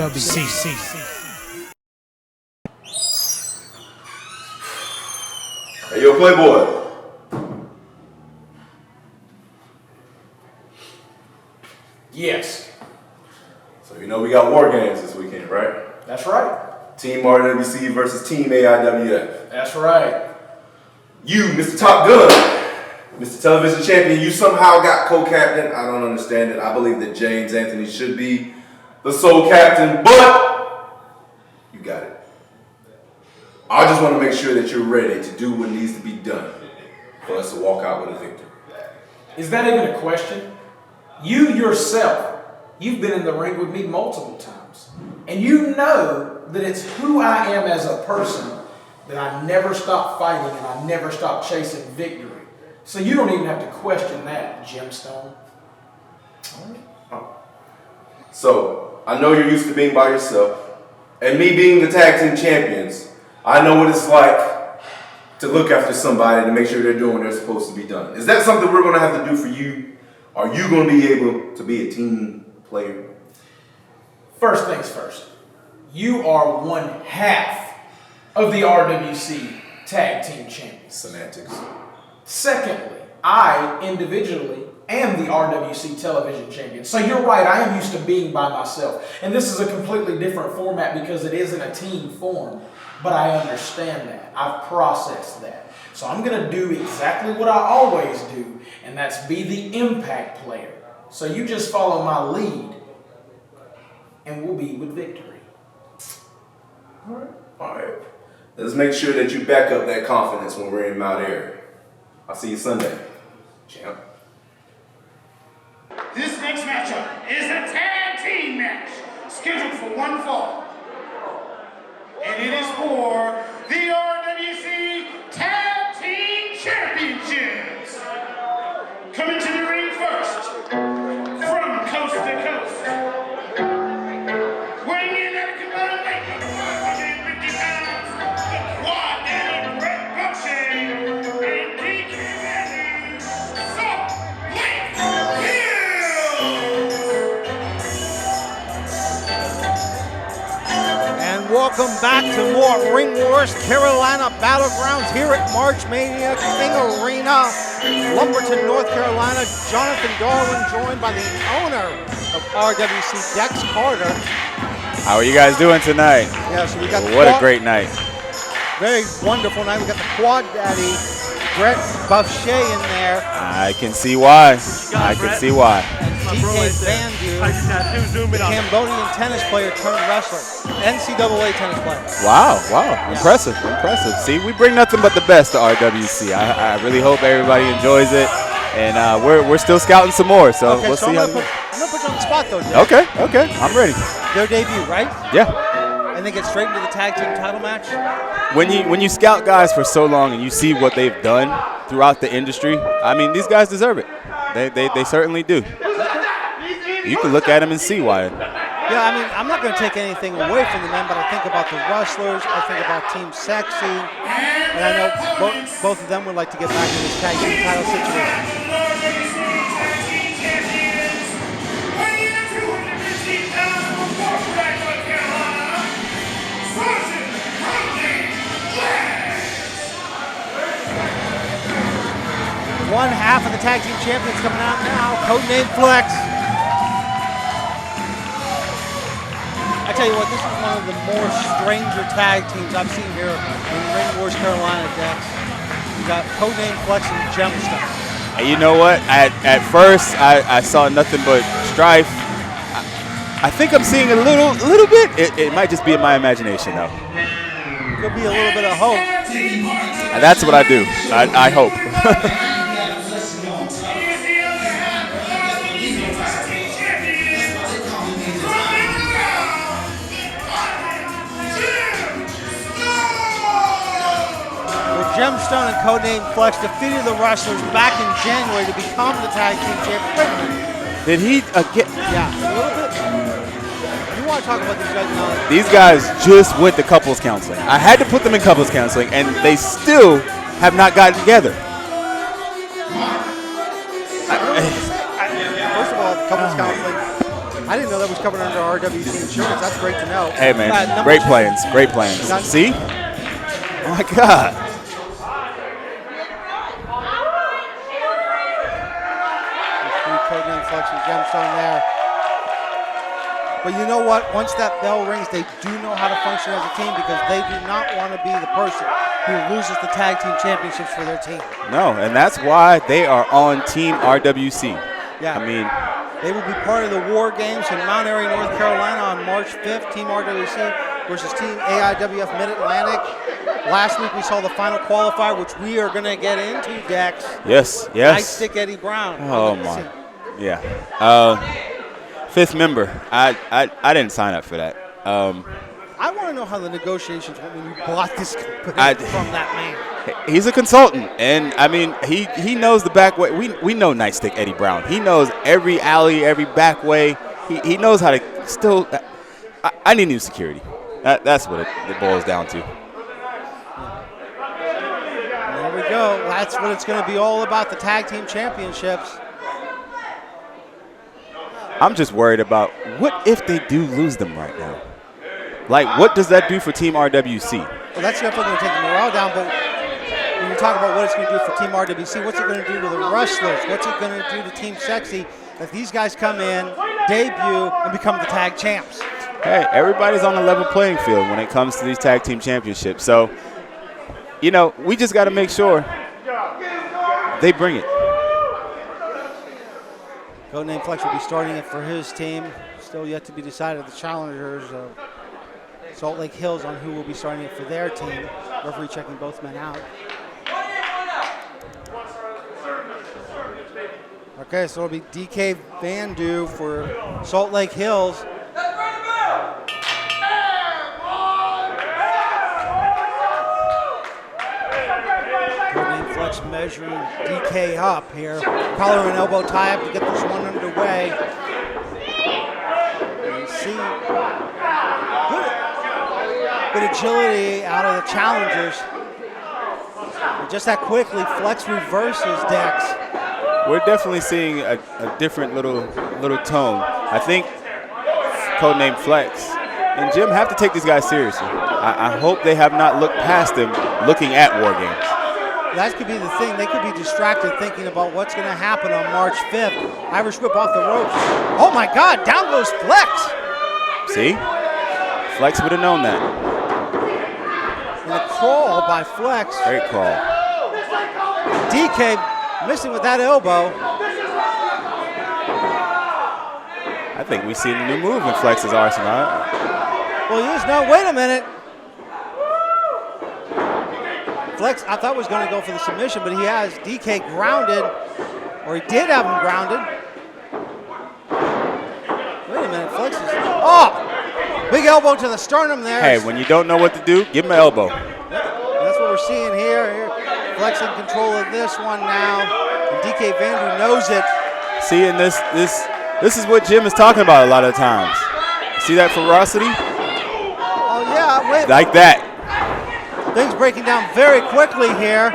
RWC. Hey, yo, Playboy. Yes. So you know we got war games this weekend, right? That's right. Team RWC versus Team AIWF. That's right. You, Mr. Top Gun, Mr. Television Champion, you somehow got co-captain. I don't understand it. I believe that James Anthony should be the sole captain, but you got it. I just want to make sure that you're ready to do what needs to be done for us to walk out with a victory. Is that even a question? You yourself, you've been in the ring with me multiple times. And you know that it's who I am as a person that I never stop fighting and I never stop chasing victory. So you don't even have to question that, Gemstone. So, I know you're used to being by yourself, and me being the tag team champions, I know what it's like to look after somebody to make sure they're doing what they're supposed to be done. Is that something we're going to have to do for you? Are you going to be able to be a team player? First things first, you are one half of the RWC Tag Team Champions. Semantics. Secondly, I individually am the RWC Television Champion. So you're right, I am used to being by myself. And this is a completely different format because it isn't a team form. But I understand that. I've processed that. So I'm going to do exactly what I always do, and that's be the impact player. So you just follow my lead, and we'll be with victory. All right. Let's make sure that you back up that confidence when we're in Mount Airy. I'll see you Sunday, champ. This next matchup is a tag team match scheduled for one fall. And it is for the RWC Tag Team Championships. Coming to the ring first, from coast to coast, weighing in at a combined weight of 150 pounds, the Quad Daddy Brett Boucher and DK Manning, Salt Lake Hills. And welcome back to more Ring Wars Carolina Battlegrounds here at March Mania King Arena, Lumberton, North Carolina. Jonathan Darwin joined by the owner of RWC, Dex Carter. How are you guys doing tonight? Yeah, so we got what a great night. Very wonderful night. We got the Quad Daddy, Brett Boucher in there. I can see why. I can see why. DK Vandu, the Cambodian tennis player turned wrestler, NCAA tennis player. Wow, impressive, impressive. See, we bring nothing but the best to RWC. I really hope everybody enjoys it, and we're still scouting some more, so okay, we'll so see I'm how. gonna put you on the spot though, Jay. Okay, I'm ready. Their debut, right? Yeah. And they get straight into the tag team title match. When you scout guys for so long and you see what they've done throughout the industry, I mean, these guys deserve it. They certainly do. You can look at them and see why. Yeah, I mean, I'm not going to take anything away from the men, but I think about the wrestlers, I think about Team Sexy, and I know both of them would like to get back in this tag team title situation. One half of the tag team champions coming out now, Codename Flex. I tell you what, this is one of the more stranger tag teams I've seen here in Ring Wars Carolina, Dex. You got Codename Flex and Gemstone. And you know what? At first, I saw nothing but strife. I think I'm seeing a little bit. It might just be in my imagination, though. Could be a little bit of hope. And that's what I do. I hope. Gemstone and Codename Flex defeated the wrestlers back in January to become the tag team champions. Did he get? Yeah, a little bit. You want to talk about these guys now? These guys just went to couples counseling. I had to put them in couples counseling, and they still have not gotten together. First of all, couples counseling, I didn't know that was covered under RWC insurance. That's great to know. Hey, man, great plans. Great plans. See? Oh, my God. Codename Flex and Gemstone there. But you know what? Once that bell rings, they do know how to function as a team because they do not want to be the person who loses the tag team championships for their team. No, and that's why they are on Team RWC. Yeah. I mean, they will be part of the War Games in Mount Airy, North Carolina on March 5th. Team RWC versus Team AIWF Mid-Atlantic. Last week we saw the final qualifier, which we are going to get into, Dex. yes. Nightstick Eddie Brown. Oh, my. Yeah. Fifth member. I didn't sign up for that. I want to know how the negotiations went when you bought this company from that man. He's a consultant, and I mean, he knows the back way. We know Nightstick Eddie Brown. He knows every alley, every back way. He knows how to still. I need new security. That's what it boils down to. There we go. That's what it's going to be all about, the tag team championships. I'm just worried about what if they do lose them right now. Like, what does that do for Team RWC? Well, that's definitely going to take the morale down, but when you talk about what it's going to do for Team RWC, what's it going to do to the wrestlers? What's it going to do to Team Sexy if these guys come in, debut, and become the tag champs? Hey, everybody's on a level playing field when it comes to these tag team championships. So, you know, we just got to make sure they bring it. Codename Flex will be starting it for his team. Still yet to be decided. The challengers of Salt Lake Hills on who will be starting it for their team. Referee checking both men out. Okay, so it'll be DK Vandu for Salt Lake Hills. Codename Flex measuring DK up here. Collar and elbow tie up to get this one underway. You see good agility out of the challengers. And just that quickly, Flex reverses Dex. We're definitely seeing a different little tone. I think Codename Flex and Jim have to take these guys seriously. I hope they have not looked past them looking at War Games. That could be the thing. They could be distracted thinking about what's going to happen on March 5th. Irish whip off the ropes. Oh my God, down goes Flex. See? Flex would have known that. And a crawl by Flex. Great crawl. DK missing with that elbow. I think we see a new move in Flex's arsenal. Well, he is. No, wait a minute. Flex, I thought was going to go for the submission, but he has DK grounded, or he did have him grounded. Wait a minute, Flex is, oh! Big elbow to the sternum there. Hey, when you don't know what to do, give him an elbow. Yep. And that's what we're seeing here. Flex in control of this one now. And DK Vandu knows it. See, and this is what Jim is talking about a lot of times. See that ferocity? Oh, yeah. Wait. Like that. Things breaking down very quickly here.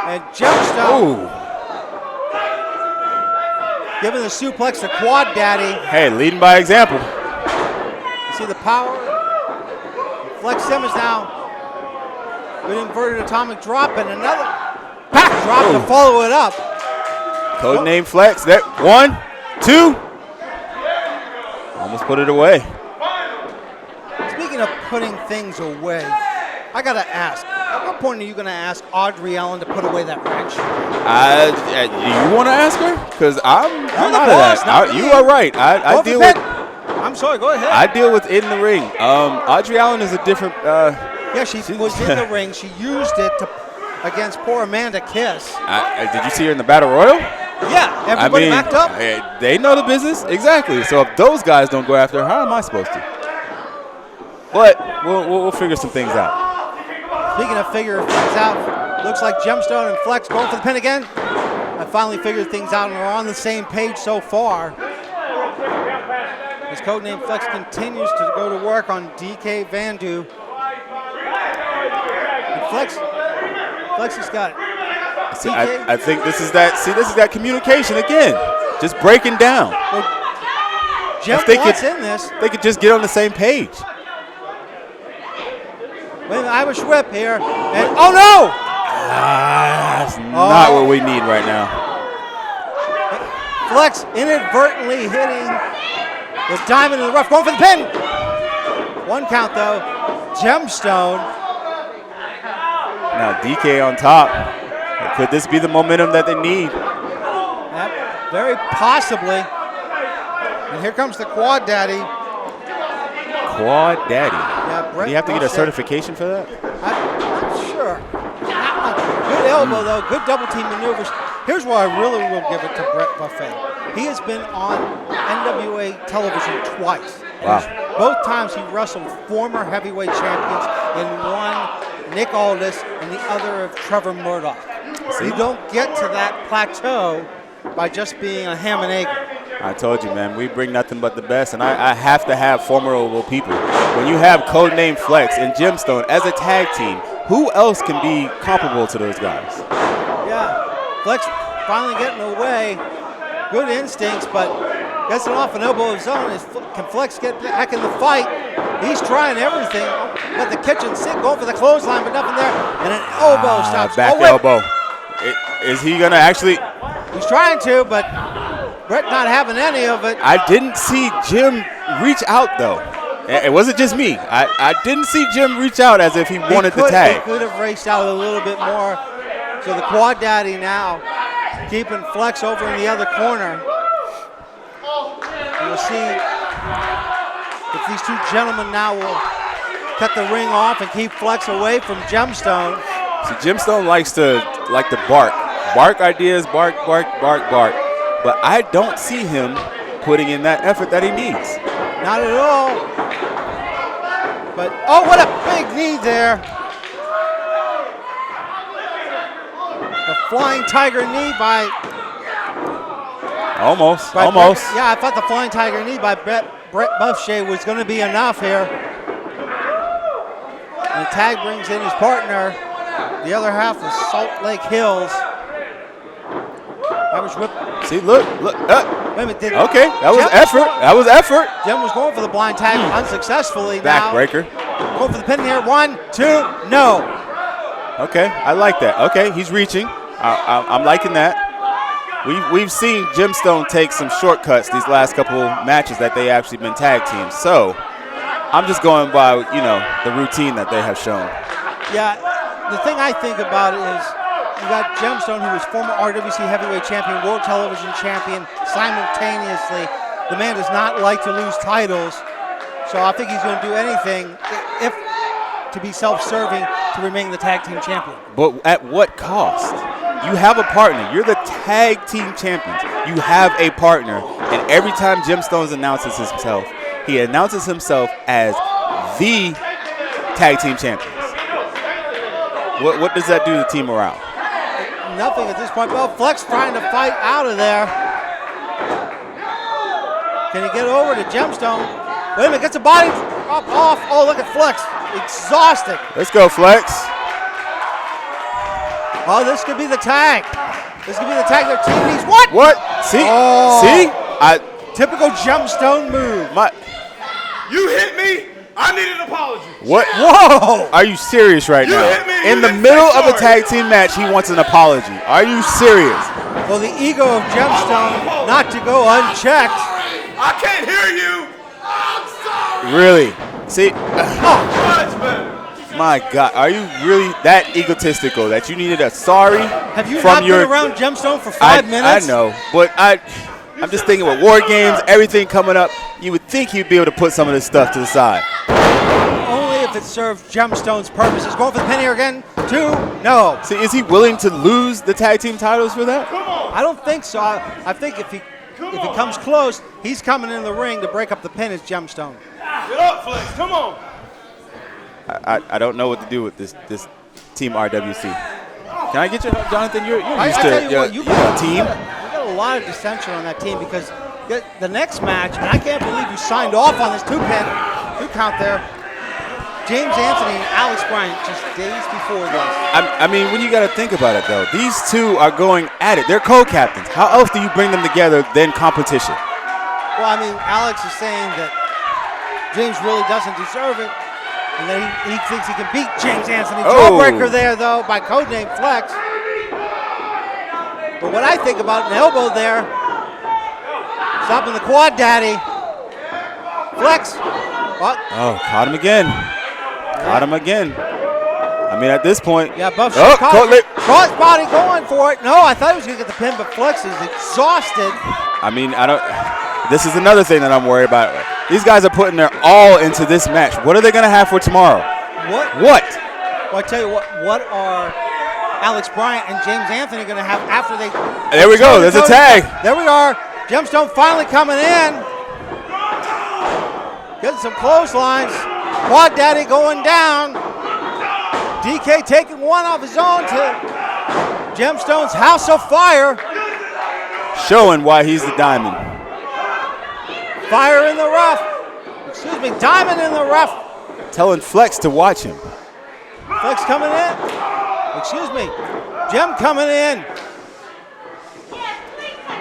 And Gemstone giving the suplex to Quad Daddy. Hey, leading by example. You see the power. Flex Simmons now. Good inverted atomic drop and another back drop to follow it up. Codename Flex. That 1, 2. Almost put it away. Speaking of putting things away, I gotta ask. At what point are you gonna ask Audrey Allen to put away that wrench? You want to ask her? Because I'm the out boss, of not that. me. You are right. I deal with. I'm sorry. Go ahead. I deal with in the ring. Audrey Allen is a different. Yeah, she was in the ring. She used it against poor Amanda Kiss. Did you see her in the Battle Royal? Yeah, everybody backed up. They know the business. Exactly. So if those guys don't go after her, how am I supposed to? But we'll figure some things out. Speaking of figuring things out, looks like Gemstone and Flex going for the pin again. I finally figured things out and are on the same page so far. As Codename Flex continues to go to work on DK Vandu. And Flex has got DK. I think this is that. See, this is that communication again. Just breaking down. Well, Jim If they wants could- in this. They could just get on the same page. With an Irish whip here. And, oh, no! That's not what we need right now. Flex inadvertently hitting the diamond in the rough. Going for the pin. One count, though. Gemstone. Now DK on top. Could this be the momentum that they need? Yep, very possibly. And here comes the Quad Daddy. Quad Daddy. Yeah, Do you have to get a certification for that? I'm not sure. Good elbow, though. Good double team maneuvers. Here's where I really will give it to Brett Buffet. He has been on NWA television twice. Wow. Both times he wrestled former heavyweight champions, in one Nick Aldis and the other of Trevor Murdoch. So you don't get to that plateau by just being a ham and egg. I told you, man, we bring nothing but the best, and I have to have formidable people. When you have Codename Flex and Gemstone as a tag team, who else can be comparable to those guys? Yeah, Flex finally getting away. Good instincts, but gets it off an elbow of his own. Can Flex get back in the fight? He's trying everything. Got the kitchen sink going for the clothesline, but nothing there. And an elbow stops. Back elbow. Is he going to actually? He's trying to, but Brett not having any of it. I didn't see Jim reach out, though. It wasn't just me. I didn't see Jim reach out as if he wanted the tag. He could have raced out a little bit more. So the Quad Daddy now keeping Flex over in the other corner. We'll see if these two gentlemen now will cut the ring off and keep Flex away from Gemstone. See, Gemstone likes to bark. Bark ideas, bark. But I don't see him putting in that effort that he needs. Not at all. But, oh, what a big knee there. The Flying Tiger knee by... Almost. Yeah, I thought the Flying Tiger knee by Brett Buffshay was going to be enough here. And the tag brings in his partner, the other half of Salt Lake Hills. Irish whip. See, look. Wait a minute, Okay, that was effort. Jim was going for the blind tag unsuccessfully. Backbreaker. Going for the pin here. 1, 2, no. Okay, I like that. Okay, he's reaching. I'm liking that. We've seen Gemstone take some shortcuts these last couple matches that they actually been tag teams. So I'm just going by, the routine that they have shown. Yeah, the thing I think about it is you got Gemstone, who was former RWC heavyweight champion, world television champion simultaneously. The man does not like to lose titles, so I think he's going to do anything if to be self-serving to remain the tag team champion. But at what cost? You have a partner. You're the tag team champions. You have a partner, and every time Gemstone announces himself, he announces himself as the tag team champions. What does that do to the team morale? Nothing at this point. Well, Flex trying to fight out of there. Can he get over to Gemstone? Wait a minute, gets a body up off. Oh, look at Flex. Exhausted. Let's go, Flex. Oh, this could be the tag. This could be the tag their team needs. What? What? See? Oh. See? Typical Gemstone move. You hit me. I need an apology. What? Whoa! Are you serious right now? hit me. In the middle of a tag team match, he wants an apology. Are you serious? Well, the ego of Gemstone not to go unchecked. I can't hear you. I'm sorry. Really? See? Judgment. My God, are you really that egotistical that you needed a sorry Have you from not your? been around Gemstone for 5 minutes? I know, but I'm just thinking with War Games, everything coming up, you would think he'd be able to put some of this stuff to the side. Only if it serves Gemstone's purposes. Going for the pin here again. 2, no. See, is he willing to lose the tag team titles for that? I don't think so. I think if he comes close, he's coming in the ring to break up the pin as Gemstone. Get up, Flex. Come on. I don't know what to do with this team RWC. Can I get your help, Jonathan? You're I used tell to you what, you your team. got a lot of dissension on that team because the next match, and I can't believe you signed off on this 2 count there. James Anthony and Alex Bryant just days before this. I mean, when you got to think about it, though, these two are going at it. They're co-captains. How else do you bring them together than competition? Well, I mean, Alex is saying that James really doesn't deserve it, and that he thinks he can beat James Anthony. Jawbreaker there, though, by Codename Flex. But what I think about an elbow there, stopping the quad daddy. Flex. What? Oh, caught him again. Caught him again. I mean, at this point. Yeah, Buff caught body going for it. No, I thought he was going to get the pin, but Flex is exhausted. I mean, this is another thing that I'm worried about. These guys are putting their all into this match. What are they going to have for tomorrow? What? What? Well, I tell you what are Alex Bryant and James Anthony going to have after they... There we go. There's a tag. There we are. Gemstone finally coming in. Getting some clotheslines. Quad Daddy going down. DK taking one off his own to Gemstone's House of Fire. Showing why he's the diamond. Fire in the rough. Excuse me, diamond in the rough. Telling Flex to watch him. Flex coming in. Excuse me. Gem coming in.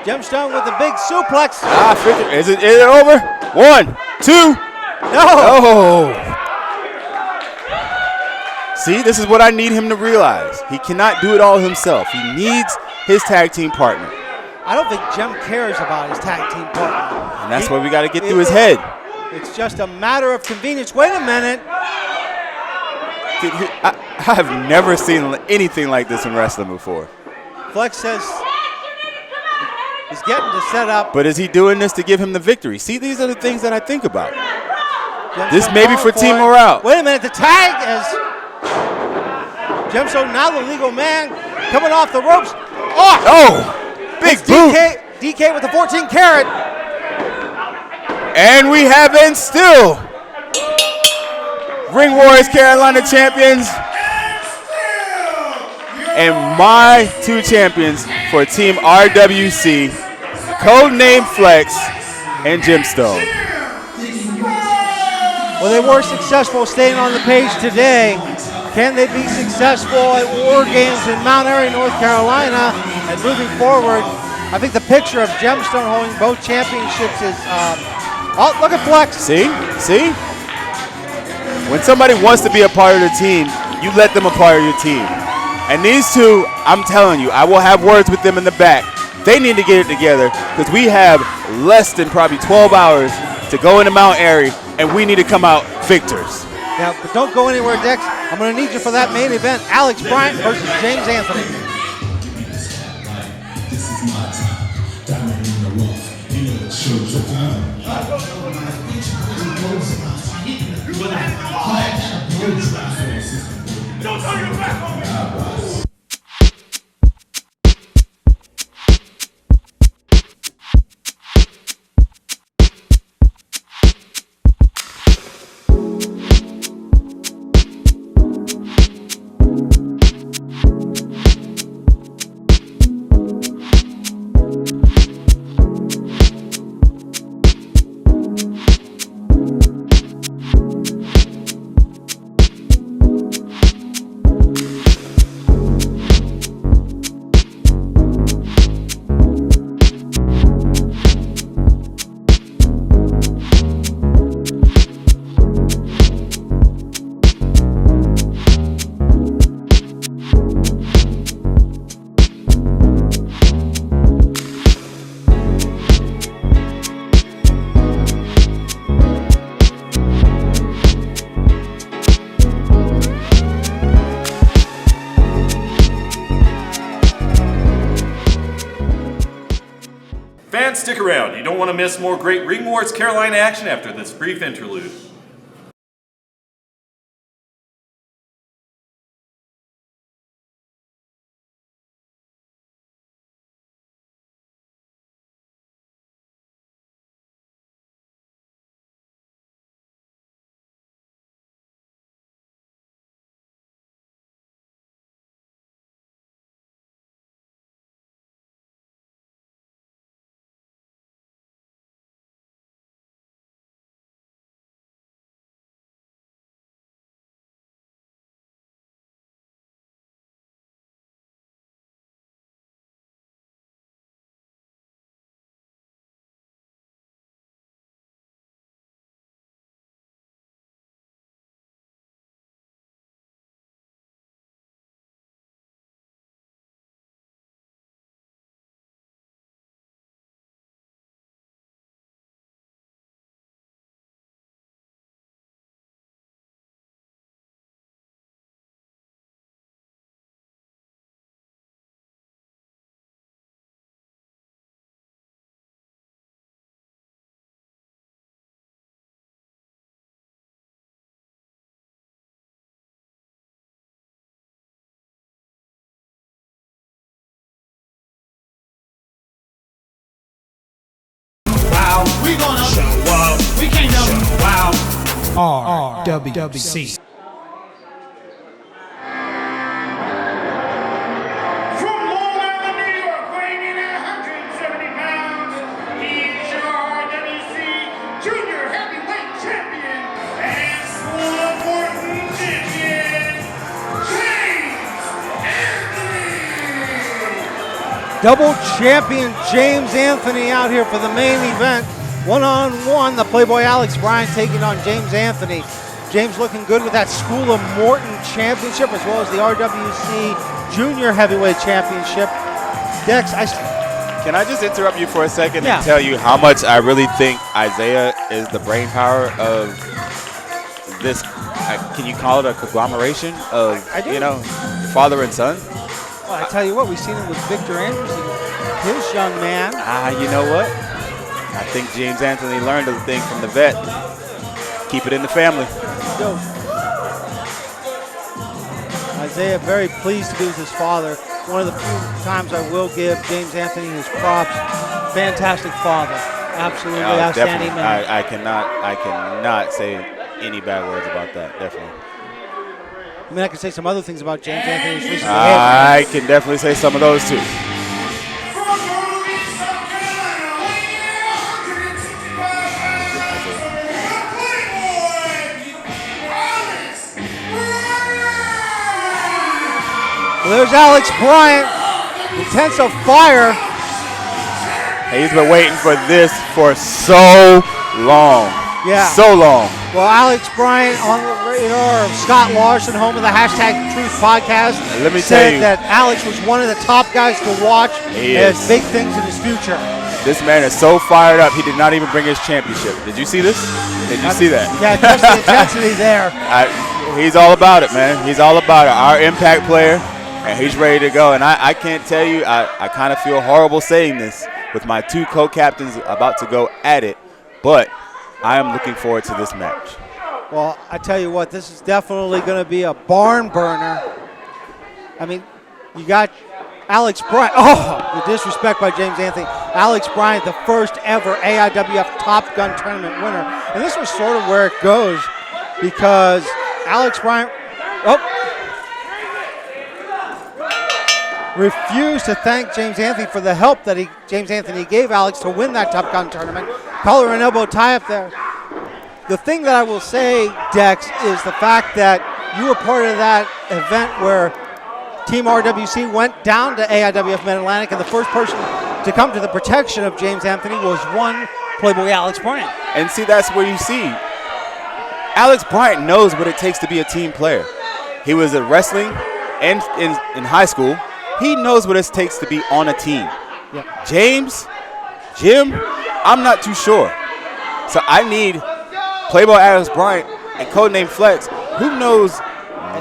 Gemstone with the big suplex. Is it over? 1, 2. No. Oh. See, this is what I need him to realize. He cannot do it all himself. He needs his tag team partner. I don't think Gem cares about his tag team partner. And that's what we got to get through his head. It's just a matter of convenience. Wait a minute. I have never seen anything like this in wrestling before. Flex says he's getting to set up. But is he doing this to give him the victory? See, these are the things that I think about. Gemstone this may be for team morale. Wait a minute. The tag is Gemstone, now the legal man, coming off the ropes. Oh! Big boot. DK with the 14 carat. And we have been still Ring Warriors Carolina champions. And my 2 champions for Team RWC, Codename Flex and Gemstone. Well, they were successful staying on the page today. Can they be successful at War Games in Mount Airy, North Carolina? And moving forward, I think the picture of Gemstone holding both championships is, oh, look at Flex. See? When somebody wants to be a part of the team, you let them a part of your team. And these two, I'm telling you, I will have words with them in the back. They need to get it together because we have less than probably 12 hours to go into Mount Airy, and we need to come out victors. Now, but don't go anywhere, Dex. I'm going to need you for that main event. Alex Bryant versus James Anthony. This is my time. Diamond in the rough. You know it shows your time. Don't turn your back on me! Fans, stick around. You don't want to miss more great Ring Wars Carolina action after this brief interlude. We gonna show up. We can't show out. RWC. From Long Island, New York, weighing in at 170 pounds, he is your RWC Junior Heavyweight Champion and Lumberton Champion, James Anthony. Double champion James Anthony out here for the main event. One-on-one, the Playboy Alex Bryant taking on James Anthony. James looking good with that School of Morton Championship as well as the RWC Junior Heavyweight Championship. Dex, Can I just interrupt you for a second Yeah. and tell you how much I really think Isaiah is the brain power of this? Can you call it a conglomeration of, I do. you know, father and son? well, I tell you what, we've seen him with Victor Anderson, his young man. You know what? I think James Anthony learned a thing from the vet. Keep it in the family. Yo. Isaiah very pleased to be with his father. One of the few times I will give James Anthony his props. Fantastic father. Absolutely outstanding Definitely. man. I cannot say any bad words about that. Definitely. I mean, I could say some other things about James Anthony's recent behavior. I can definitely say some of those too. Well, there's Alex Bryant, intense of fire. He's been waiting for this for so long. Yeah. So long. Well, Alex Bryant on the radar of Scott Larson, home of the #Truth podcast, Let me said tell you, that Alex was one of the top guys to watch. He and has is. big things in his future. this man is so fired up, he did not even bring his championship. Did you see this? Did you see that? Yeah, just the intensity there. He's all about it, man. He's all about it. Our impact player, and he's ready to go. And I can't tell you, I kind of feel horrible saying this with my two co-captains about to go at it, but I am looking forward to this match. Well, I tell you what, this is definitely going to be a barn burner. I mean, you got Alex Bryant. Oh, the disrespect by James Anthony. Alex Bryant, the first ever AIWF Top Gun tournament winner. And this was sort of where it goes because Alex Bryant refused to thank James Anthony for the help that James Anthony gave Alex to win that Top Gun tournament. Collar and elbow tie up there. The thing that I will say, Dex, is the fact that you were part of that event where Team RWC went down to AIWF Mid-Atlantic, and the first person to come to the protection of James Anthony was one Playboy Alex Bryant. And see, that's where you see Alex Bryant knows what it takes to be a team player. He was at wrestling and in high school. He knows what it takes to be on a team. Yep. Jim, I'm not too sure. So I need Playboy Alex Bryant and Codename Flex. Who knows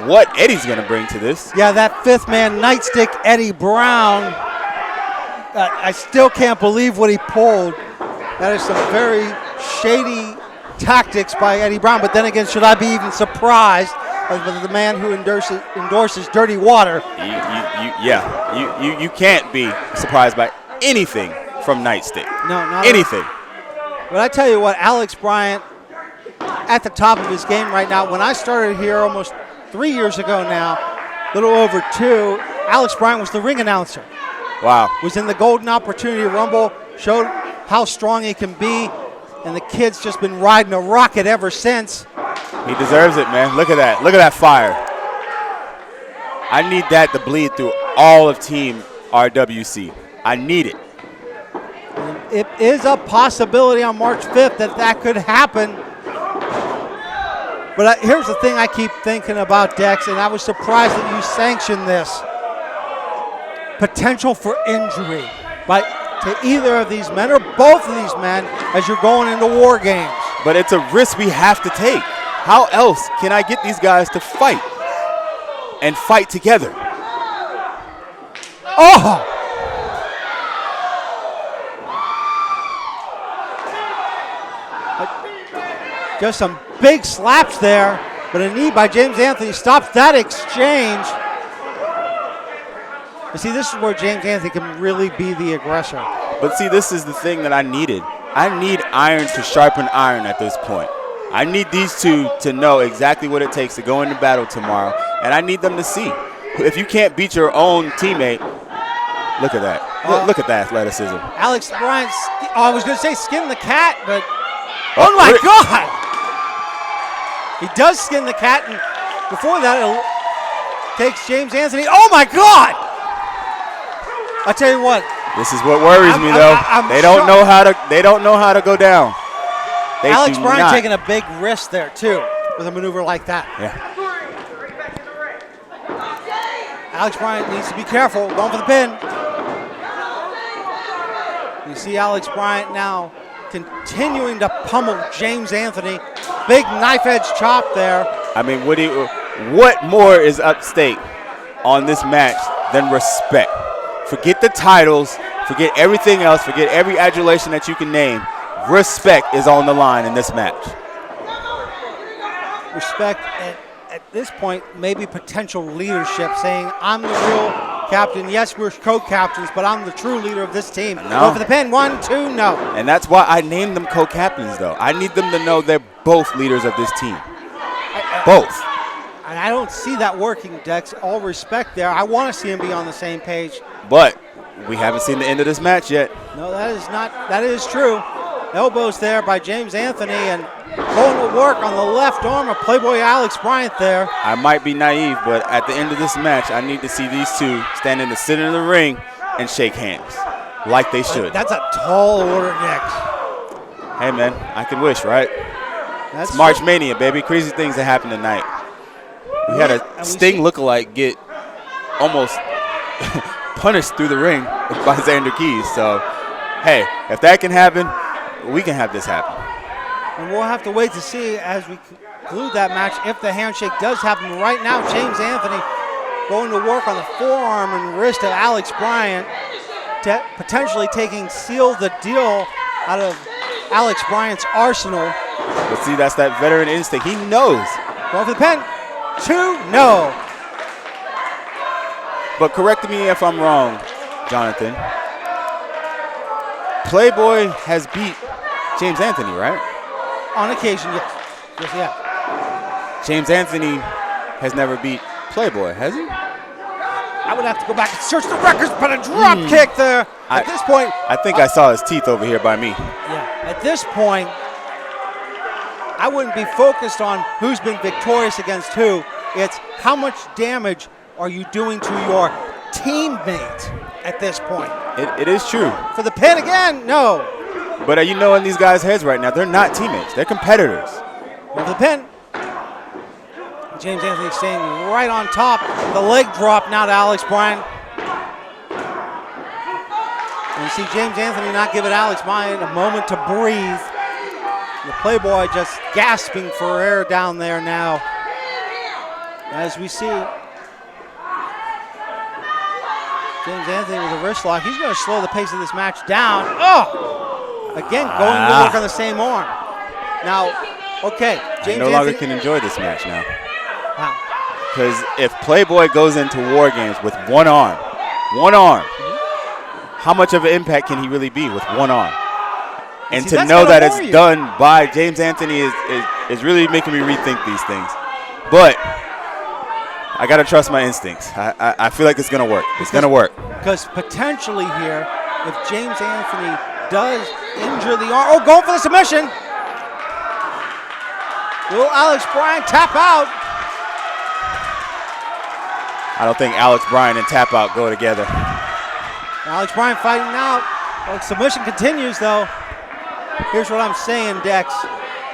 what Eddie's going to bring to this? Yeah, that fifth man, Nightstick Eddie Brown. I still can't believe what he pulled. That is some very shady tactics by Eddie Brown. But then again, should I be even surprised as the man who endorses dirty water? You can't be surprised by anything from Nightstick. No, not anything. But I tell you what, Alex Bryant at the top of his game right now. When I started here almost 3 years ago now, a little over 2, Alex Bryant was the ring announcer. Wow. Was in the Golden Opportunity Rumble, showed how strong he can be, and the kid's just been riding a rocket ever since. He deserves it, man. Look at that. Look at that fire. I need that to bleed through all of Team RWC. I need it. It is a possibility on March 5th that could happen. But here's the thing I keep thinking about, Dex, and I was surprised that you sanctioned this. Potential for injury to either of these men or both of these men as you're going into war games. But it's a risk we have to take. How else can I get these guys to fight and fight together? Oh! Just some big slaps there, but a knee by James Anthony stops that exchange. You see, this is where James Anthony can really be the aggressor. But see, this is the thing that I needed. I need iron to sharpen iron at this point. I need these two to know exactly what it takes to go into battle tomorrow, and I need them to see. If you can't beat your own teammate, look at that. Look at that athleticism. Alex Bryant, I was going to say skin the cat, but oh my God! He does skin the cat, and before that, it takes James Anthony. Oh my God! I tell you what. This is what worries me, though. They don't know how to. They don't know how to go down. They Alex do Bryant not. taking a big risk there too with a maneuver like that. Yeah. Alex Bryant needs to be careful. Going for the pin. You see Alex Bryant now continuing to pummel James Anthony. Big knife edge chop there. I mean, what more is at stake on this match than respect? Forget the titles, forget everything else, forget every adulation that you can name. Respect is on the line in this match. Respect at this point, maybe potential leadership, saying I'm the real captain. Yes, we're co-captains, but I'm the true leader of this team. No. Go for the pin. 1, 2, no. And that's why I named them co-captains, though. I need them to know they're both leaders of this team. Both. And I don't see that working, Dex. All respect there. I want to see him be on the same page. But we haven't seen the end of this match yet. No, that is not. That is true. Elbows there by James Anthony and going to work on the left arm of Playboy Alex Bryant there. I might be naive, but at the end of this match, I need to see these two stand in the center of the ring and shake hands like they should. That's a tall order, Dex. Hey, man, I can wish, right? That's It's March Mania, baby. Crazy things that happen tonight. We had a Sting lookalike get almost punished through the ring by Xander Keys. So, hey, if that can happen, we can have this happen. And we'll have to wait to see as we conclude that match if the handshake does happen. Right now, James Anthony going to work on the forearm and wrist of Alex Bryant, potentially taking seal the deal out of Alex Bryant's arsenal. But see, that's that veteran instinct. He knows. Going for the pin. 2, no. But correct me if I'm wrong, Jonathan. Playboy has beat James Anthony, right? On occasion, yes. Yes, yeah. James Anthony has never beat Playboy, has he? I would have to go back and search the records, but a drop kick there. At this point, I think I saw his teeth over here by me. Yeah. At this point, I wouldn't be focused on who's been victorious against who. It's how much damage are you doing to your teammate at this point. It is true. For the pin again, no. But you know in these guys' heads right now, they're not teammates. They're competitors. For the pin. James Anthony staying right on top. The leg drop now to Alex Bryant. And you see James Anthony not giving Alex Bryant a moment to breathe. The Playboy just gasping for air down there now. As we see James Anthony with a wrist lock. He's going to slow the pace of this match down. Oh! Again, going to work on the same arm. Now, okay, James I no longer Anthony can enjoy this match now. Because if Playboy goes into War Games with one arm, how much of an impact can he really be with one arm? And See, to know that it's done by James Anthony is really making me rethink these things. But I got to trust my instincts. I feel like it's going to work. It's going to work. Because potentially here, if James Anthony does injure the arm. Oh, going for the submission. Will Alex Bryant tap out? I don't think Alex Bryant and tap out go together. Alex Bryant fighting out. Oh, submission continues, though. Here's what I'm saying, Dex.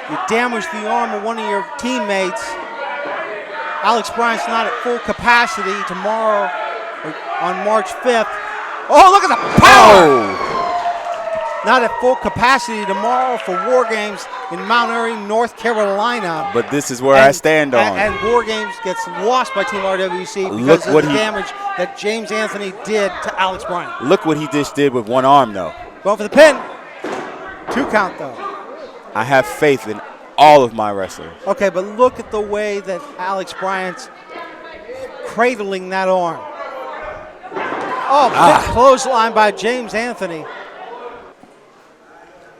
You damage the arm of one of your teammates. Alex Bryant's not at full capacity tomorrow on March 5th. Oh, look at the power! Oh. Not at full capacity tomorrow for War Games in Mount Airy, North Carolina. But this is where I stand on. And War Games gets lost by Team RWC because of the damage that James Anthony did to Alex Bryant. Look what he just did with one arm, though. Going for the pin. 2 count, though. I have faith in all of my wrestlers. Okay, but look at the way that Alex Bryant's cradling that arm. Oh, big clothesline by James Anthony.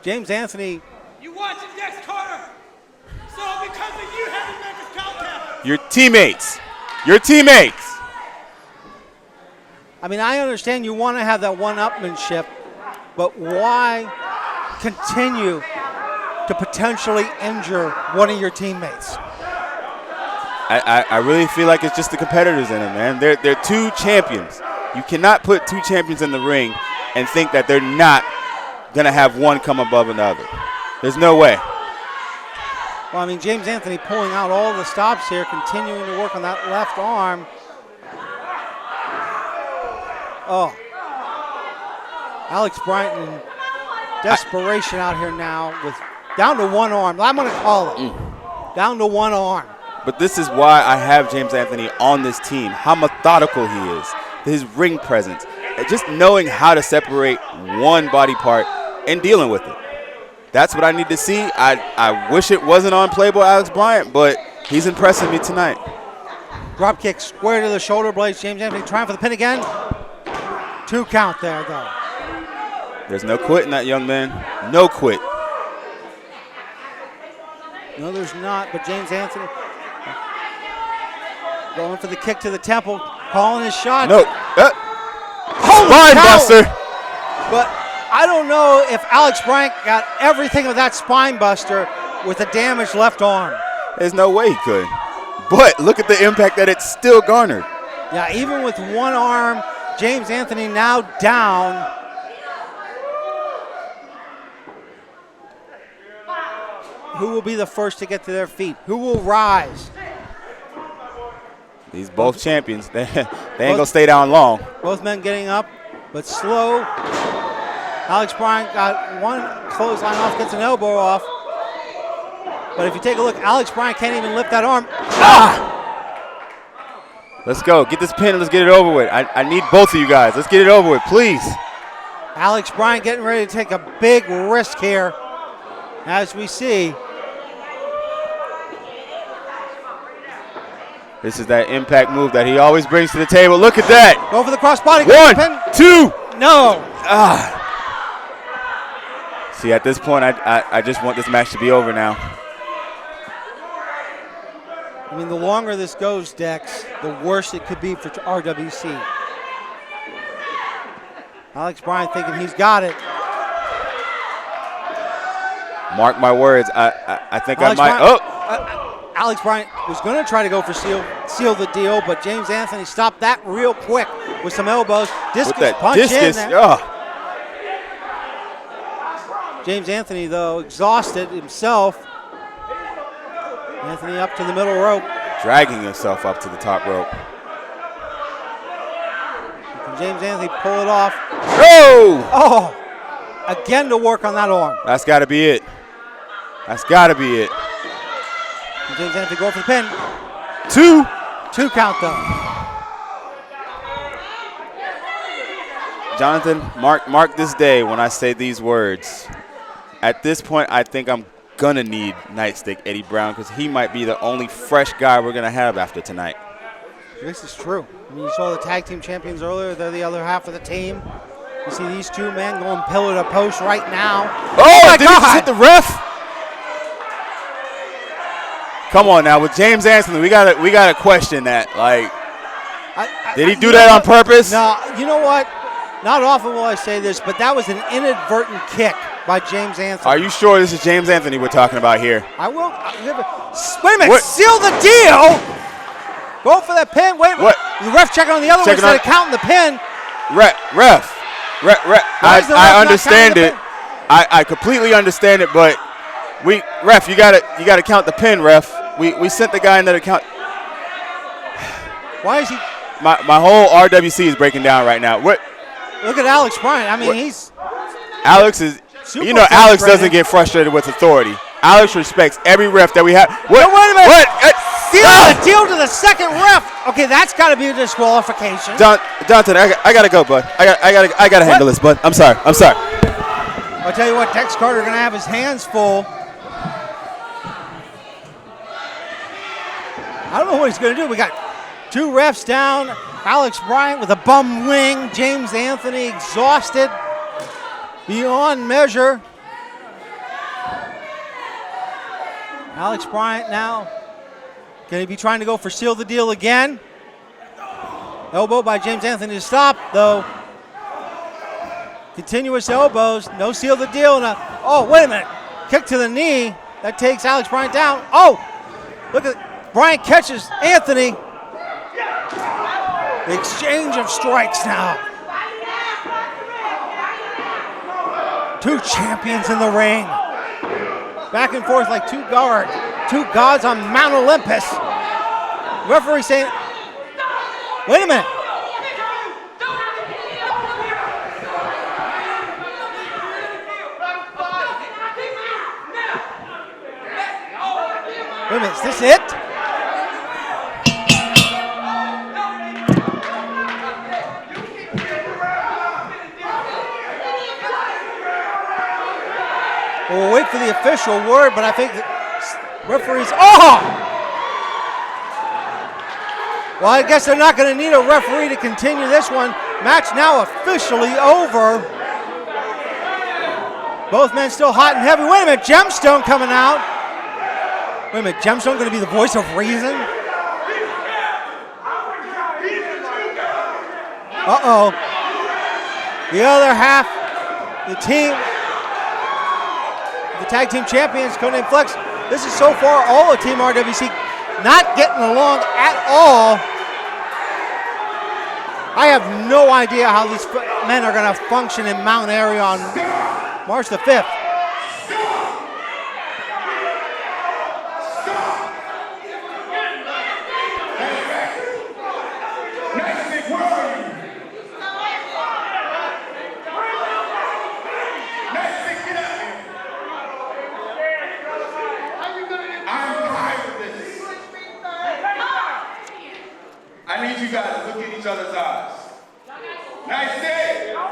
James Anthony. You watching next, Carter? So because of you, having Memphis Cow. Your teammates. Your teammates. I mean, I understand you want to have that one-upmanship, but why continue to potentially injure one of your teammates? I really feel like it's just the competitors in it, man. They're two champions. You cannot put two champions in the ring and think that they're not going to have one come above another. There's no way. Well, I mean, James Anthony pulling out all the stops here, continuing to work on that left arm. Oh. Alex Bryant in desperation out here now with down to one arm. I'm going to call it. Down to one arm. But this is why I have James Anthony on this team, how methodical he is, his ring presence, just knowing how to separate one body part and dealing with it. That's what I need to see. I wish it wasn't on Playboy Alex Bryant, but he's impressing me tonight. Drop kick square to the shoulder blades. James Anthony trying for the pin again. 2 count there, though. There's no quitting that young man. No quit. No, there's not, but James Anthony going for the kick to the temple, calling his shot. No. Spine buster. But I don't know if Alex Bryant got everything of that spine buster with a damaged left arm. There's no way he could. But look at the impact that it still garnered. Yeah, even with one arm, James Anthony now down. Who will be the first to get to their feet? Who will rise? These both champions. They ain't going to stay down long. Both men getting up, but slow. Alex Bryant got one clothesline off, gets an elbow off. But if you take a look, Alex Bryant can't even lift that arm. Let's go. Get this pin and let's get it over with. I need both of you guys. Let's get it over with, please. Alex Bryant getting ready to take a big risk here. As we see. This is that impact move that he always brings to the table. Look at that. Go for the crossbody. 1, 2. No. See, at this point, I just want this match to be over now. I mean, the longer this goes, Dex, the worse it could be for RWC. Alex Bryant thinking he's got it. Mark my words. I think Alex I might. Bryant, Alex Bryant was going to try to go for seal the deal, but James Anthony stopped that real quick with some elbows. Discus with that punch discus. in there. James Anthony, though, exhausted himself. Anthony up to the middle rope. Dragging himself up to the top rope. Can James Anthony pull it off? Oh! Again to work on that arm. That's got to be it. That's got to be it. And James Anthony go for the pin. 2 count, though. Jonathan, mark this day when I say these words. At this point, I think I'm going to need Nightstick Eddie Brown because he might be the only fresh guy we're going to have after tonight. This is true. I mean, you saw the tag team champions earlier. They're the other half of the team. You see these two men going pillar to post right now. Oh my God! Did he just hit the ref? Come on now, with James Anthony, we gotta question that. Like, did he do that on purpose? No, you know what? Not often will I say this, but that was an inadvertent kick by James Anthony. Are you sure this is James Anthony we're talking about here? I will. Wait a minute. What? Seal the deal. Go for that pin. Wait. What? The ref checking on the other one instead of counting the pin. Ref. I understand it. I completely understand it, but ref, you gotta count the pin, ref. We sent the guy in there to count. Why is he? My whole RWC is breaking down right now. What? Look at Alex Bryant. I mean, he's. Alex is. Super Alex doesn't get frustrated with authority. Alex respects every ref that we have. What? No, wait a minute. What? The deal to the second ref. Okay, that's got to be a disqualification. Jonathan, I gotta go, bud. I gotta handle this, bud. I'm sorry. I'll tell you what, Tex Carter gonna have his hands full. I don't know what he's gonna do. We got 2 refs down. Alex Bryant with a bum wing. James Anthony exhausted beyond measure. Alex Bryant now going to be trying to go for seal the deal again. Elbow by James Anthony to stop, though. Continuous elbows, no seal the deal. Oh, wait a minute. Kick to the knee. That takes Alex Bryant down. Oh, look at Bryant catches Anthony. The exchange of strikes now. Two champions in the ring. Back and forth like two gods on Mount Olympus. Referee saying, wait a minute. Wait a minute, is this it? We'll wait for the official word, but I think the referees, oh! Well, I guess they're not going to need a referee to continue this one. Match now officially over. Both men still hot and heavy. Wait a minute, Gemstone coming out. Wait a minute, Gemstone going to be the voice of reason? Uh-oh. The other half, the team, the tag team champions, Codename Flex. This is so far all of Team RWC not getting along at all. I have no idea how these men are going to function in Mount Airy on March the 5th. I need you guys to look in each other's eyes. Nice day. You're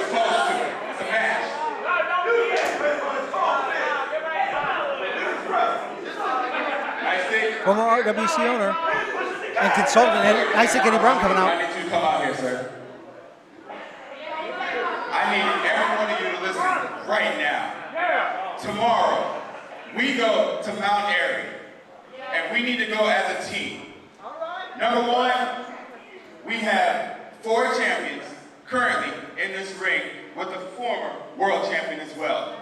supposed to. It's a match. Nice day. Former RWC owner and consultant, Nice Eddie Brown coming out. I need you to come out here, sir. I need every one of you to listen right now. Tomorrow, we go to Mount Airy, and we need to go as a team. Number one, we have 4 champions currently in this ring with a former world champion as well.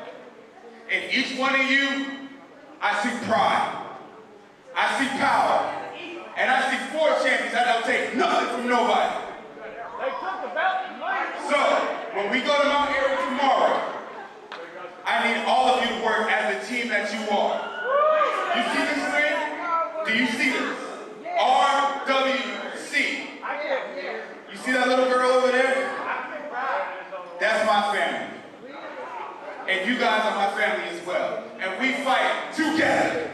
In each one of you, I see pride, I see power, and I see 4 champions that don't take nothing from nobody. So, when we go to Mount Airy tomorrow, I need all of you to work as the team that you are. You see this ring? Do you see this? RWC. You see that little girl over there? That's my family. And you guys are my family as well. And we fight together.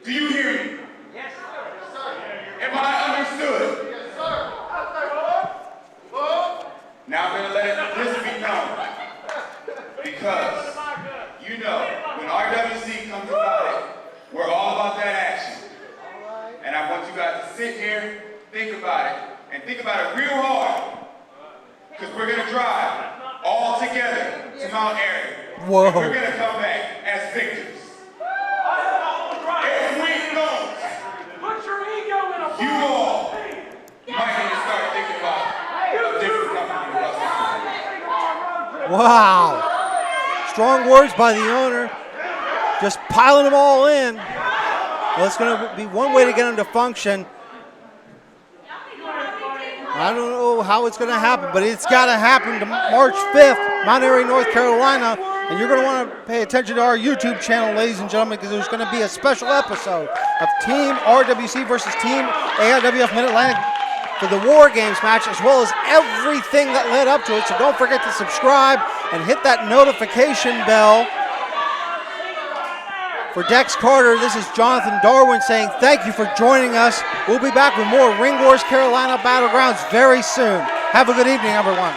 Do you hear me? Yes, sir. Am I understood? Yes, sir. Now I'm going to let this be known. Because, you know, when RWC comes about it, we're all about that action. And I want you guys to sit here, think about it, and think about it real hard. Because we're going to drive all together to Mount Airy. Whoa. And we're going to come back as victors. If we don't, Put your ego in a you all might need to start thinking about a different company. Wow. Strong words by the owner. Just piling them all in. Well, it's going to be one way to get them to function. I don't know how it's going to happen, but it's got to happen to March 5th, Mount Airy, North Carolina. And you're going to want to pay attention to our YouTube channel, ladies and gentlemen, because there's going to be a special episode of Team RWC versus Team AIWF Mid-Atlantic for the War Games match, as well as everything that led up to it. So don't forget to subscribe and hit that notification bell. For Dex Carter, this is Jonathan Darwin saying thank you for joining us. We'll be back with more Ring Wars Carolina Battlegrounds very soon. Have a good evening, everyone.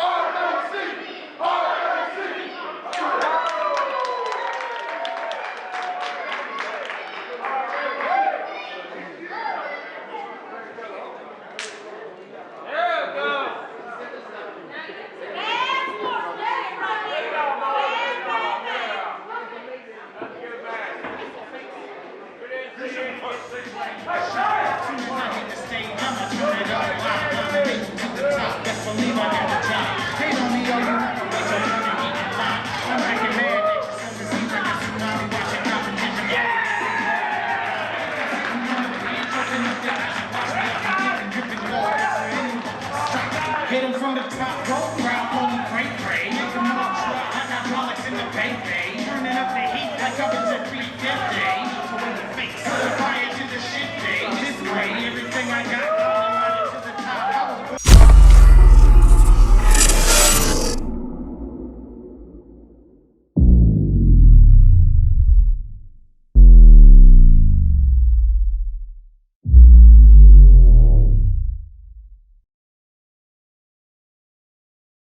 RWC! it up. I'm making to the top. Best believe I got the job. Hate on me, all you have to make some money, eat and lie. I'm making mad niggas. Some seems like a tsunami watching competition. Hit him from the top, rope, right.